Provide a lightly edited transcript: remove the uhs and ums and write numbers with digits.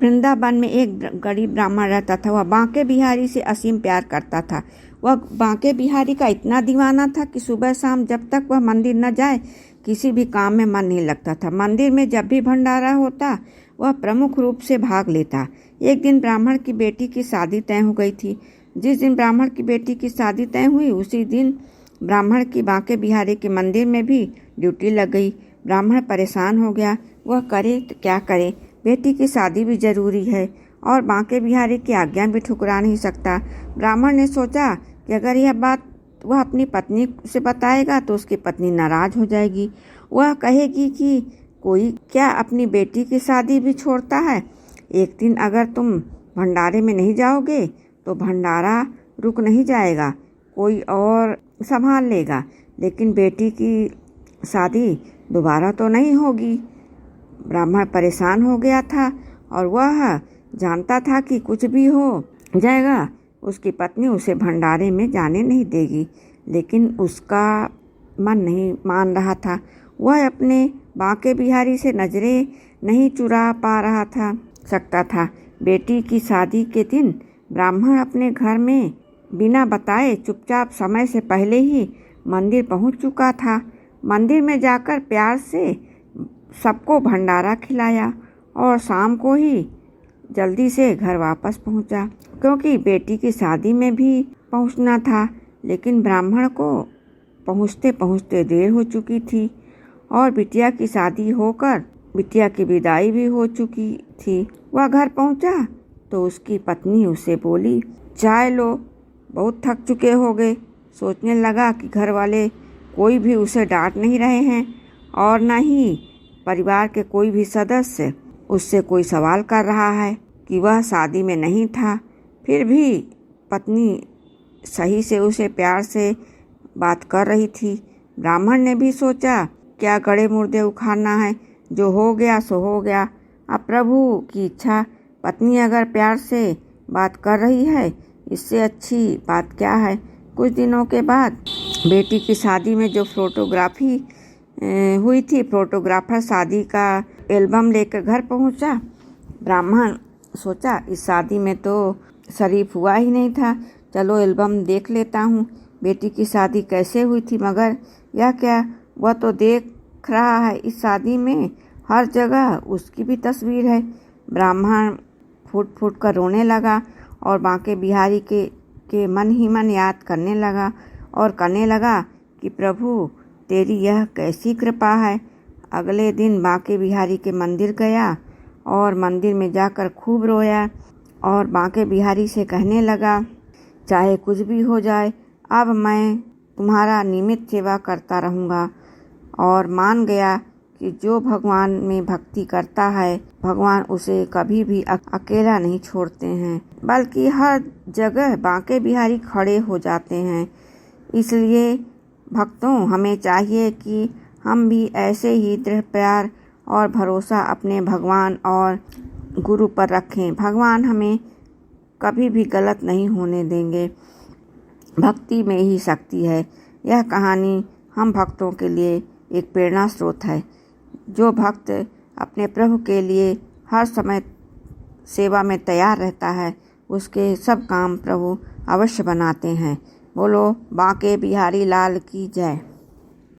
वृंदावन में एक गरीब ब्राह्मण रहता था। वह बांके बिहारी से असीम प्यार करता था। वह बांके बिहारी का इतना दीवाना था कि सुबह शाम जब तक वह मंदिर न जाए किसी भी काम में मन नहीं लगता था। मंदिर में जब भी भंडारा होता वह प्रमुख रूप से भाग लेता। एक दिन ब्राह्मण की बेटी की शादी तय हो गई थी। जिस दिन ब्राह्मण की बेटी की शादी तय हुई उसी दिन ब्राह्मण की बांके बिहारी के मंदिर में भी ड्यूटी लग गई। ब्राह्मण परेशान हो गया। वह करे तो क्या करे, बेटी की शादी भी जरूरी है और बांके बिहारी की आज्ञा भी ठुकरा नहीं सकता। ब्राह्मण ने सोचा कि अगर यह बात वह अपनी पत्नी से बताएगा तो उसकी पत्नी नाराज हो जाएगी। वह कहेगी कि कोई क्या अपनी बेटी की शादी भी छोड़ता है। एक दिन अगर तुम भंडारे में नहीं जाओगे तो भंडारा रुक नहीं जाएगा, कोई और संभाल लेगा, लेकिन बेटी की शादी दोबारा तो नहीं होगी। ब्राह्मण परेशान हो गया था और वह जानता था कि कुछ भी हो जाएगा उसकी पत्नी उसे भंडारे में जाने नहीं देगी, लेकिन उसका मन नहीं मान रहा था। वह अपने बांके बिहारी से नजरें नहीं चुरा पा रहा सकता था। बेटी की शादी के दिन ब्राह्मण अपने घर में बिना बताए चुपचाप समय से पहले ही मंदिर पहुंच चुका था। मंदिर में जाकर प्यार से सबको भंडारा खिलाया और शाम को ही जल्दी से घर वापस पहुंचा, क्योंकि बेटी की शादी में भी पहुंचना था। लेकिन ब्राह्मण को पहुंचते पहुंचते देर हो चुकी थी और बिटिया की शादी होकर बिटिया की विदाई भी हो चुकी थी। वह घर पहुंचा तो उसकी पत्नी उसे बोली, चाय लो, बहुत थक चुके होगे। सोचने लगा कि घर वाले कोई भी उसे डांट नहीं रहे हैं और न ही परिवार के कोई भी सदस्य उससे कोई सवाल कर रहा है कि वह शादी में नहीं था। फिर भी पत्नी सही से उसे प्यार से बात कर रही थी। ब्राह्मण ने भी सोचा, क्या गड़े मुर्दे उखाड़ना है, जो हो गया सो हो गया, अब प्रभु की इच्छा। पत्नी अगर प्यार से बात कर रही है इससे अच्छी बात क्या है। कुछ दिनों के बाद बेटी की शादी में जो फोटोग्राफी हुई थी, फोटोग्राफर शादी का एल्बम लेकर घर पहुंचा। ब्राह्मण सोचा, इस शादी में तो शरीफ हुआ ही नहीं था, चलो एल्बम देख लेता हूँ बेटी की शादी कैसे हुई थी। मगर यह क्या, वह तो देख रहा है इस शादी में हर जगह उसकी भी तस्वीर है। ब्राह्मण फूट फूट कर रोने लगा और बांके बिहारी के मन ही मन याद करने लगा और कहने लगा कि प्रभु तेरी यह कैसी कृपा है। अगले दिन बांके बिहारी के मंदिर गया और मंदिर में जाकर खूब रोया और बांके बिहारी से कहने लगा, चाहे कुछ भी हो जाए अब मैं तुम्हारा नियमित सेवा करता रहूँगा। और मान गया कि जो भगवान में भक्ति करता है भगवान उसे कभी भी अकेला नहीं छोड़ते हैं, बल्कि हर जगह बांके बिहारी खड़े हो जाते हैं। इसलिए भक्तों, हमें चाहिए कि हम भी ऐसे ही दृढ़ प्यार और भरोसा अपने भगवान और गुरु पर रखें। भगवान हमें कभी भी गलत नहीं होने देंगे। भक्ति में ही शक्ति है। यह कहानी हम भक्तों के लिए एक प्रेरणा स्रोत है। जो भक्त अपने प्रभु के लिए हर समय सेवा में तैयार रहता है उसके सब काम प्रभु अवश्य बनाते हैं। बोलो बांके बिहारी लाल की जय।